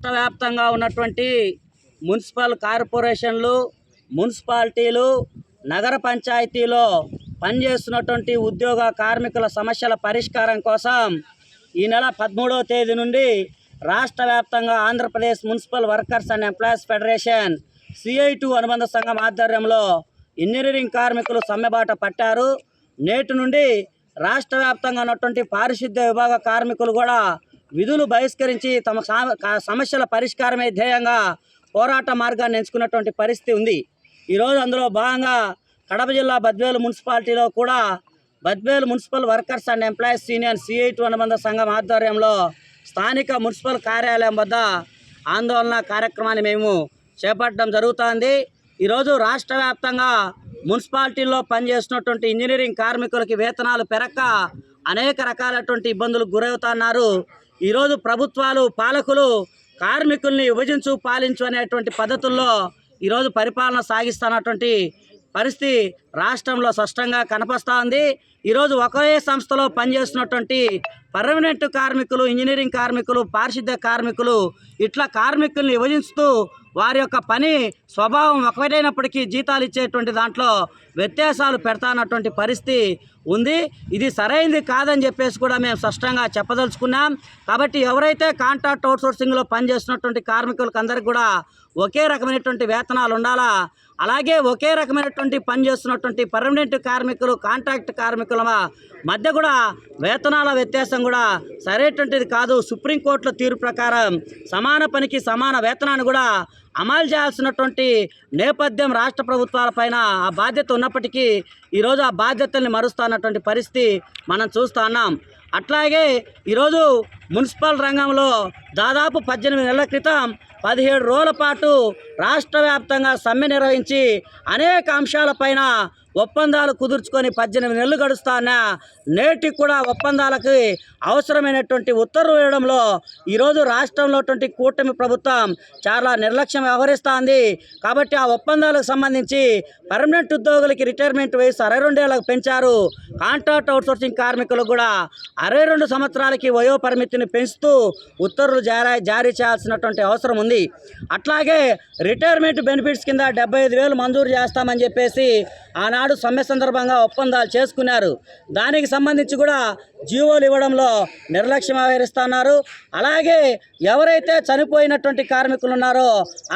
రాష్ట్ర వ్యాప్తంగా ఉన్నటువంటి మున్సిపల్ కార్పొరేషన్లు, మున్సిపాలిటీలు, నగర పంచాయతీలో పనిచేస్తున్నటువంటి ఉద్యోగ కార్మికుల సమస్యల పరిష్కారం కోసం ఈ నెల 13వ తేదీ నుండి రాష్ట్ర వ్యాప్తంగా Andhra Pradesh municipal workers and employees federation CI2 అనుబంధ సంఘం ఆధ్వర్యంలో ఇంజనీరింగ్ కార్మికులు సమ్మెబాట పట్టారు. నేటి నుండి రాష్ట్ర వ్యాప్తంగా ఉన్నటువంటి పారిశుద్ధ్య విభాగ కార్మికులు కూడా విధులు బహిష్కరించి తమ సమస్యల పరిష్కారమే ధ్యేయంగా పోరాట మార్గాన్ని ఎంచుకున్నటువంటి పరిస్థితి ఉంది. ఈరోజు అందులో భాగంగా కడప జిల్లా బద్వేలు మున్సిపాలిటీలో కూడా Badvel municipal workers and employees union CI2 అనుబంధ సంఘం ఆధ్వర్యంలో స్థానిక మున్సిపల్ కార్యాలయం వద్ద ఆందోళన కార్యక్రమాన్ని మేము చేపట్టడం జరుగుతోంది. ఈరోజు రాష్ట్ర వ్యాప్తంగా మున్సిపాలిటీల్లో పనిచేస్తున్నటువంటి ఇంజనీరింగ్ కార్మికులకి వేతనాలు పెరక్క అనేక రకాలైనటువంటి ఇబ్బందులకు గురవుతున్నారు. ఈరోజు ప్రభుత్వాలు, పాలకులు కార్మికుల్ని విభజించు పాలించు అనేటువంటి పద్ధతుల్లో ఈరోజు పరిపాలన సాగిస్తున్నటువంటి పరిస్థితి రాష్ట్రంలో స్పష్టంగా కనిపిస్తూ ఉంది. ఈరోజు ఒకే సంస్థలో పనిచేస్తున్నటువంటి పర్మనెంట్ కార్మికులు, ఇంజనీరింగ్ కార్మికులు, పారిశుద్ధ్య కార్మికులు ఇట్లా కార్మికుల్ని విభజిస్తూ వారి యొక్క పని స్వభావం ఒకటైనప్పటికీ జీతాలు ఇచ్చేటువంటి దాంట్లో వ్యత్యాసాలు పెడతానటువంటి పరిస్థితి ఉంది. ఇది సరైనది కాదని చెప్పేసి కూడా మేము స్పష్టంగా చెప్పదలుచుకున్నాం. కాబట్టి ఎవరైతే కాంట్రాక్ట్ అవుట్సోర్సింగ్లో పనిచేస్తున్నటువంటి కార్మికులకు అందరికీ కూడా ఒకే రకమైనటువంటి వేతనాలు ఉండాలా, అలాగే ఒకే రకమైనటువంటి పని చేస్తున్నటువంటి పర్మనెంట్ కార్మికులు, కాంట్రాక్ట్ కార్మికుల మధ్య కూడా వేతనాల వ్యత్యాసం కూడా సరైనటువంటిది కాదు. సుప్రీంకోర్టుల తీర్పు ప్రకారం సమాన పనికి సమాన వేతనాన్ని కూడా అమలు చేయాల్సినటువంటి నేపథ్యం రాష్ట్ర ప్రభుత్వాలపైన ఆ బాధ్యత ఉన్నప్పటికీ ఈరోజు ఆ బాధ్యతల్ని మరుస్తున్నటువంటి పరిస్థితి మనం చూస్తున్నాం. అట్లాగే ఈరోజు మున్సిపల్ రంగంలో దాదాపు 18 నెలల క్రితం 17 రోజుల పాటు రాష్ట్ర వ్యాప్తంగా సమ్మె నిర్వహించి అనేక అంశాలపైన ఒప్పందాలు కుదుర్చుకొని 18 నెలలు గడుస్తున్నా నేటికి కూడా ఒప్పందాలకి అవసరమైనటువంటి ఉత్తర్వులు వేయడంలో ఈరోజు రాష్ట్రంలో కూటమి ప్రభుత్వం చాలా నిర్లక్ష్యం వ్యవహరిస్తోంది. కాబట్టి ఆ ఒప్పందాలకు సంబంధించి పర్మనెంట్ ఉద్యోగులకి రిటైర్మెంట్ వయసు 62 ఏళ్ళకు పెంచారు. కాంట్రాక్ట్ అవుట్సోర్సింగ్ కార్మికులకు కూడా 62 సంవత్సరాలకి వయో పరిమితిని పెంచుతూ ఉత్తర్వులు జారీ చేయాల్సినటువంటి అవసరం ఉంది. అట్లాగే రిటైర్మెంట్ బెనిఫిట్స్ కింద 75,000 మంజూరు చేస్తామని చెప్పేసి ఆనాడు సమ్మె సందర్భంగా ఒప్పందాలు చేసుకున్నారు. దానికి సంబంధించి కూడా జీవోలు ఇవ్వడంలో నిర్లక్ష్యం వ్యవహరిస్తున్నారు. అలాగే ఎవరైతే చనిపోయినటువంటి కార్మికులు ఉన్నారో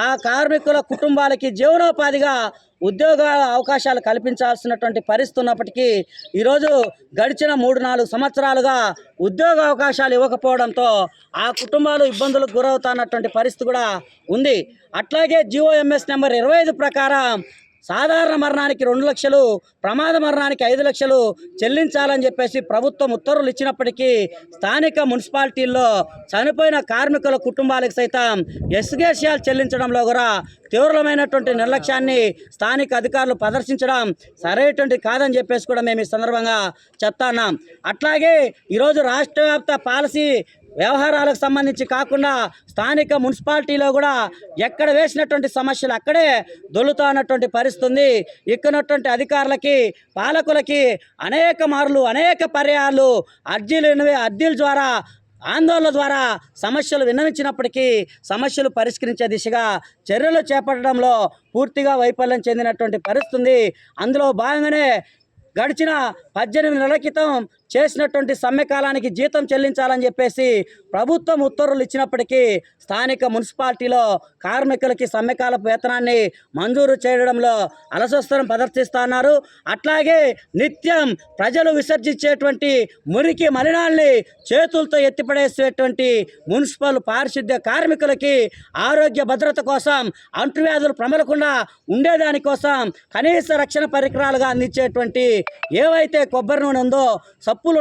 ఆ కార్మికుల కుటుంబాలకి జీవనోపాధిగా ఉద్యోగ అవకాశాలు కల్పించాల్సినటువంటి పరిస్థితి ఉన్నప్పటికీ ఈరోజు గడిచిన 3-4 సంవత్సరాలుగా ఉద్యోగ అవకాశాలు ఇవ్వకపోవడంతో ఆ కుటుంబాలు ఇబ్బందులకు గురవుతున్నటువంటి పరిస్థితి కూడా ఉంది. అట్లాగే GOMS నెంబర్ 25 ప్రకారం సాధారణ మరణానికి 2 లక్షలు, ప్రమాద మరణానికి 5 లక్షలు చెల్లించాలని చెప్పేసి ప్రభుత్వం ఉత్తర్వులు ఇచ్చినప్పటికీ స్థానిక మున్సిపాలిటీల్లో చనిపోయిన కార్మికుల కుటుంబాలకు సైతం ఎస్గేషియాలు చెల్లించడంలో కూడా తీవ్రమైనటువంటి నిర్లక్ష్యాన్ని స్థానిక అధికారులు ప్రదర్శించడం సరైనటువంటి కాదని చెప్పేసి కూడా మేము ఈ సందర్భంగా చెప్తున్నాం. అట్లాగే ఈరోజు రాష్ట్ర వ్యాప్త పాలసీ వ్యవహారాలకు సంబంధించి కాకుండా స్థానిక మున్సిపాలిటీలో కూడా ఎక్కడ వేసినటువంటి సమస్యలు అక్కడే దొల్లుతున్నటువంటి పరిస్థితి ఉంది. ఇక్కడున్నటువంటి అధికారులకి, పాలకులకి అనేక మార్లు, అనేక పర్యాయాలు అర్జీల ద్వారా, ఆందోళన ద్వారా సమస్యలు విన్నవించినప్పటికీ సమస్యలు పరిష్కరించే దిశగా చర్యలు చేపట్టడంలో పూర్తిగా వైఫల్యం చెందినటువంటి పరిస్థితి ఉంది. అందులో భాగంగానే గడిచిన 18 నెలల క్రితం చేసినటువంటి సమ్మె కాలానికి జీతం చెల్లించాలని చెప్పేసి ప్రభుత్వం ఉత్తర్వులు ఇచ్చినప్పటికీ స్థానిక మున్సిపాలిటీలో కార్మికులకి సమ్మెకాలపు వేతనాన్ని మంజూరు చేయడంలో అలసత్వం ప్రదర్శిస్తున్నారు. అట్లాగే నిత్యం ప్రజలు విసర్జించేటువంటి మురికి మలినాల్ని చేతులతో ఎత్తిపడేసేటువంటి మున్సిపల్ పారిశుద్ధ్య కార్మికులకి ఆరోగ్య భద్రత కోసం, అంటువ్యాధులు ప్రబలకుండా ఉండేదానికోసం కనీస రక్షణ పరికరాలుగా అందించేటువంటి ఏవైతే కొబ్బరి నూనె ఉందో, సప్పులు